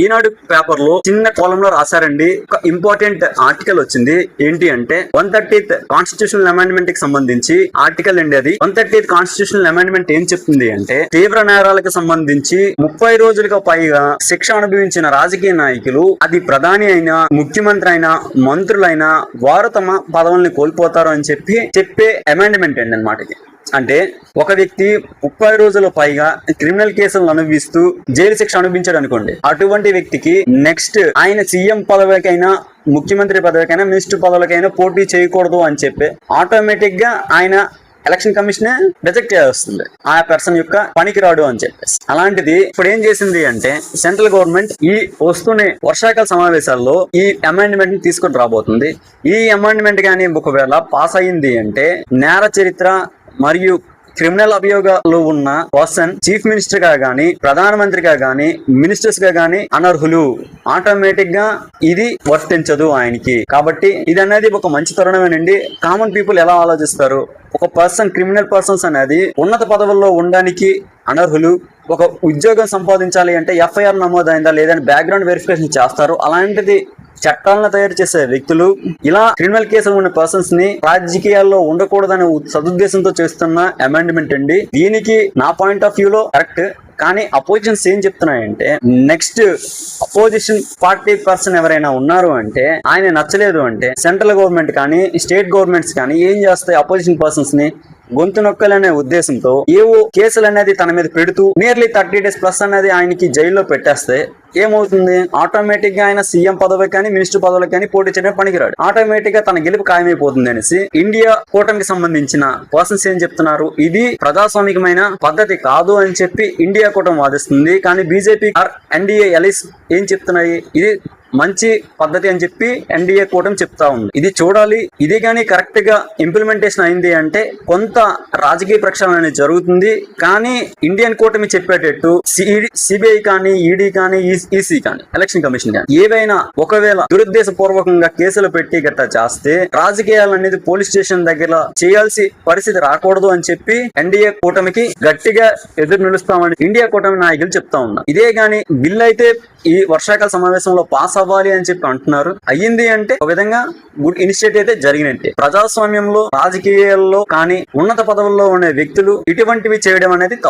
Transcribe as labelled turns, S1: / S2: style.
S1: ఈనాడు paper లో చిన్న కాలం లో రాశారండి. ఒక ఇంపార్టెంట్ ఆర్టికల్ వచ్చింది. ఏంటి అంటే 130th కాన్స్టిట్యూషనల్ అమెండ్మెంట్ కి సంబంధించి ఆర్టికల్ అండి. అది 130th కాన్స్టిట్యూషనల్ అమెండ్మెంట్ ఏం చెప్తుంది అంటే, తీవ్ర నేరాలకు సంబంధించి 30 రోజులకు పైగా శిక్ష అనుభవించిన రాజకీయ నాయకులు, అది ప్రధాని అయినా ముఖ్యమంత్రి అయినా మంత్రులైనా, వారు తమ పదవుల్ని కోల్పోతారు అని చెప్పే అమెండ్మెంట్ అండి అన్నమాట. అంటే ఒక వ్యక్తి 30 రోజుల పైగా క్రిమినల్ కేసులను అనుభవిస్తూ జైలు శిక్ష అనుభవించాడు అనుకోండి, అటువంటి వ్యక్తికి నెక్స్ట్ ఆయన సీఎం పదవికైనా ముఖ్యమంత్రి పదవికైనా మినిస్టర్ పదవులకైనా పోటీ చేయకూడదు అని చెప్పి ఆటోమేటిక్ గా ఆయన ఎలక్షన్ కమిషన్ రిజెక్ట్ చేస్తుంది, ఆ పర్సన్ యొక్క పనికిరాడు అని చెప్పేసి. అలాంటిది ఇప్పుడు ఏం చేసింది అంటే, సెంట్రల్ గవర్నమెంట్ ఈ వస్తున్న వర్షాకాల సమావేశాల్లో ఈ అమెండ్మెంట్ ని తీసుకొని రాబోతుంది. ఈ అమెండ్మెంట్ గానీ ఒకవేళ పాస్ అయింది అంటే, నేర చరిత్ర మరియు క్రిమినల్ అభియోగాలు ఉన్న పర్సన్ చీఫ్ మినిస్టర్ గా గానీ, ప్రధానమంత్రిగా గానీ, మినిస్టర్స్ గా గానీ అనర్హులు. ఆటోమేటిక్ గా ఇది వర్తించదు ఆయనకి. కాబట్టి ఇది అనేది ఒక మంచి తరుణమేనండి. కామన్ పీపుల్ ఎలా ఆలోచిస్తారు, ఒక పర్సన్ క్రిమినల్ పర్సన్స్ అనేది ఉన్నత పదవుల్లో ఉండడానికి అనర్హులు. ఒక ఉద్యోగం సంపాదించాలి అంటే ఎఫ్ఐఆర్ నమోదైందా లేదని బ్యాక్గ్రౌండ్ వెరిఫికేషన్ చేస్తారు. అలాంటిది చట్టాలను తయారు చేసే వ్యక్తులు ఇలా క్రిమినల్ కేసులు ఉన్న పర్సన్స్ ని రాజకీయాల్లో ఉండకూడదనే సదుద్దేశంతో చేస్తున్న అమెండ్మెంట్ అండి. దీనికి నా పాయింట్ ఆఫ్ వ్యూలో కరెక్ట్. కానీ అపోజిషన్స్ ఏం చెప్తున్నాయంటే, నెక్స్ట్ అపోజిషన్ పార్టీ పర్సన్ ఎవరైనా ఉన్నారు అంటే, ఆయన నచ్చలేదు అంటే సెంట్రల్ గవర్నమెంట్ కానీ స్టేట్ గవర్నమెంట్స్ కానీ ఏం చేస్తాయి, అపోజిషన్ పర్సన్స్ ని గొంతు నొక్కలనే ఉద్దేశంతో ఏవో కేసులు అనేది తన మీద పెడుతూ నియర్లీ 30 days ప్లస్ అనేది ఆయనకి జైల్లో పెట్టేస్తే ఏమవుతుంది, ఆటోమేటిక్ గా ఆయన సీఎం పదవి కానీ మినిస్టర్ పదవులు కానీ పోటీ చేయడం పనికిరాడు. ఆటోమేటిక్ గా తన గెలుపు ఖాయమైపోతుంది అనేసి ఇండియా కూటమికి సంబంధించిన పర్సన్స్ ఏం చెప్తున్నారు, ఇది ప్రజాస్వామికమైన పద్ధతి కాదు అని చెప్పి ఇండియా కూటమి వాదిస్తుంది. కానీ బీజేపీ ఎన్డీఏ ఎలిస్ ఏం చెప్తున్నాయి, ఇది మంచి పద్ధతి అని చెప్పి ఎన్డీఏ కూటమి చెప్తా ఉంది. ఇది చూడాలి. ఇది కానీ కరెక్ట్ గా ఇంప్లిమెంటేషన్ అయింది అంటే కొంత రాజకీయ ప్రక్షాళన అనేది జరుగుతుంది. కానీ ఇండియన్ కూటమి చెప్పేటట్టు సిబిఐ కానీ, ఈడీ కానీ, ఈసీ కానీ, ఎలక్షన్ కమిషన్ కానీ ఏవైనా ఒకవేళ దురుద్దేశ పూర్వకంగా కేసులు పెట్టి గట్టా చేస్తే రాజకీయాలు అనేది పోలీస్ స్టేషన్ దగ్గర చేయాల్సి పరిస్థితి రాకూడదు అని చెప్పి ఎన్డీఏ కూటమికి గట్టిగా ఎదురు నిలుస్తామని ఇండియా కూటమి నాయకులు చెప్తా ఉన్నారు. ఇదే గాని బిల్ అయితే ఈ వర్షాకాల సమావేశంలో పాస్ అవ్వాలి అని చెప్పి అంటున్నారు. అయ్యింది అంటే ఒక విధంగా గుడ్ ఇనిషియేటివ్ అయితే జరిగినట్టే. ప్రజాస్వామ్యంలో రాజకీయాల్లో కానీ ఉన్నత పదవుల్లో ఉండే వ్యక్తులు ఇటువంటివి చేయడం అనేది తప్పు.